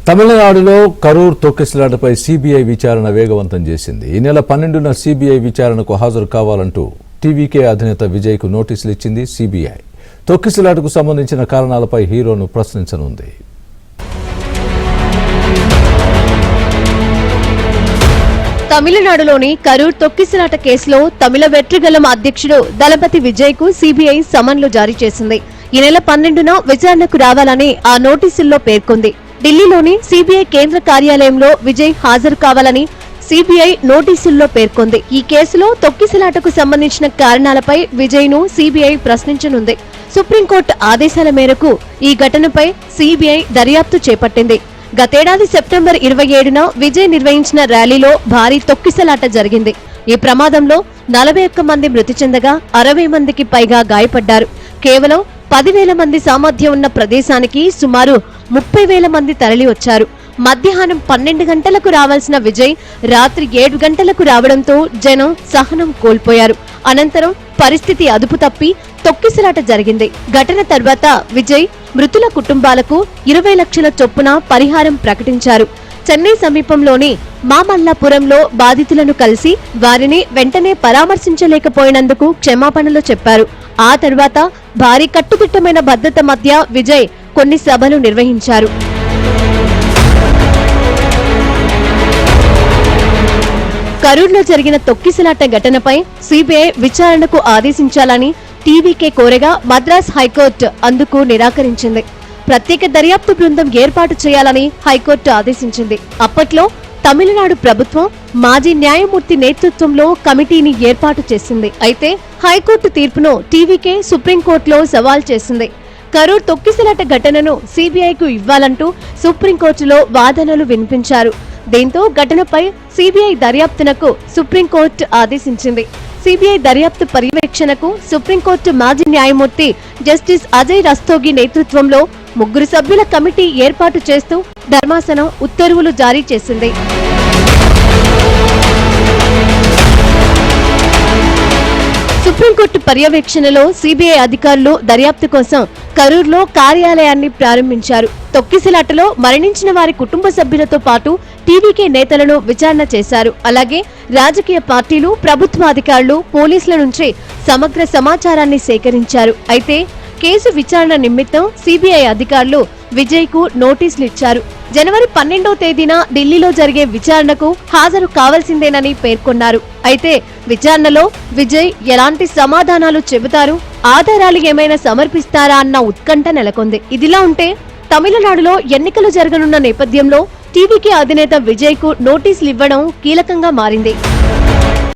తమిళనాడులో కరూర్ తొక్కిసలాటపై సిబిఐ విచారణ వేగవంతం చేసింది. ఈ నెల 12న సిబిఐ విచారణకు హాజరు కావాలంటూ టీవీకే అధినేత విజయ్కు నోటీసులు ఇచ్చింది సిబిఐ. తొక్కిసలాటకు సంబంధించిన కారణాలపై హీరోను ప్రశ్నించనుంది. తమిళనాడులోని కరూర్ తొక్కిసలాట కేసులో తమిళ వెట్రిగలం అధ్యక్షుడు దళపతి విజయ్కు సిబిఐ సమన్లు జారీ చేసింది. ఈ నెల 12న విచారణకు రావాలని ఆ నోటీసుల్లో పేర్కొంది. ఢిల్లీలోని సిబిఐ కేంద్ర కార్యాలయంలో విజయ్ హాజరు కావాలని సిబిఐ నోటీసుల్లో పేర్కొంది. ఈ కేసులో తొక్కిసలాటకు సంబంధించిన కారణాలపై విజయ్ను సిబిఐ ప్రశ్నించనుంది. సుప్రీంకోర్టు ఆదేశాల మేరకు ఈ ఘటనపై సిబిఐ దర్యాప్తు చేపట్టింది. గతేడాది సెప్టెంబర్ 27న విజయ్ నిర్వహించిన ర్యాలీలో భారీ తొక్కిసలాట జరిగింది. ఈ ప్రమాదంలో 41 మంది మృతి చెందగా 60 మందికి పైగా గాయపడ్డారు. కేవలం 10,000 మంది సామర్థ్యం ఉన్న ప్రదేశానికి సుమారు 30,000 మంది తరలి వచ్చారు. మధ్యాహ్నం 12 గంటలకు రావాల్సిన విజయ్ రాత్రి 7 గంటలకు రావడంతో జనం సహనం కోల్పోయారు. అనంతరం పరిస్థితి అదుపు తప్పి తొక్కిసలాట జరిగింది. ఘటన తర్వాత విజయ్ మృతుల కుటుంబాలకు 20 లక్షల చొప్పున పరిహారం ప్రకటించారు. చెన్నై సమీపంలోని మామల్లాపురంలో బాధితులను కలిసి వారిని వెంటనే పరామర్శించలేకపోయినందుకు క్షమాపణలు చెప్పారు. ఆ తర్వాత భారీ కట్టుదిట్టమైన భద్రత మధ్య విజయ్ కొన్ని సభలు నిర్వహించారు. కరూర్లో జరిగిన తొక్కిసలాట ఘటనపై సిబిఐ విచారణకు ఆదేశించాలని టీవీకే కోరగా మద్రాస్ హైకోర్టు అందుకు నిరాకరించింది. ప్రత్యేక దర్యాప్తు బృందం ఏర్పాటు చేయాలని హైకోర్టు ఆదేశించింది. అప్పట్లో తమిళనాడు ప్రభుత్వం మాజీ న్యాయమూర్తి నేతృత్వంలో కమిటీని ఏర్పాటు చేసింది. అయితే హైకోర్టు తీర్పును టీవీకే సుప్రీంకోర్టులో సవాల్ చేసింది. కరూర్ తొక్కిసలాట ఘటనను సిబిఐకు ఇవ్వాలంటూ సుప్రీంకోర్టులో వాదనలు వినిపించారు. దీంతో ఘటనపై సిబిఐ దర్యాప్తునకు సుప్రీంకోర్టు ఆదేశించింది. సిబిఐ దర్యాప్తు పర్యవేక్షణకు సుప్రీంకోర్టు మాజీ న్యాయమూర్తి జస్టిస్ అజయ్ రస్తోగి నేతృత్వంలో 3 సభ్యుల కమిటీ ఏర్పాటు చేస్తూ ధర్మాసనం ఉత్తర్వులు జారీ చేసింది. సుప్రీంకోర్టు పర్యవేక్షణలో సిబిఐ అధికారులు దర్యాప్తు కోసం కరూర్లో కార్యాలయాన్ని ప్రారంభించారు. తొక్కిసలాటలో మరణించిన వారి కుటుంబ సభ్యులతో పాటు టీవీకే నేతలను విచారణ చేశారు. అలాగే రాజకీయ పార్టీలు, ప్రభుత్వ అధికారులు, పోలీసుల నుంచి సమగ్ర సమాచారాన్ని సేకరించారు. అయితే కేసు విచారణ నిమిత్తం సిబిఐ అధికారులు విజయ్ కు నోటీసులు ఇచ్చారు. జనవరి 12వ తేదీన ఢిల్లీలో జరిగే విచారణకు హాజరు కావాల్సిందేనని పేర్కొన్నారు. అయితే విచారణలో విజయ్ ఎలాంటి సమాధానాలు చెబుతారు, ఆధారాలు ఏమైనా సమర్పిస్తారా అన్న ఉత్కంఠ నెలకొంది. ఇదిలా ఉంటే తమిళనాడులో ఎన్నికలు జరగనున్న నేపథ్యంలో టీవీకే అధినేత విజయ్ కు నోటీసులు ఇవ్వడం కీలకంగా మారింది.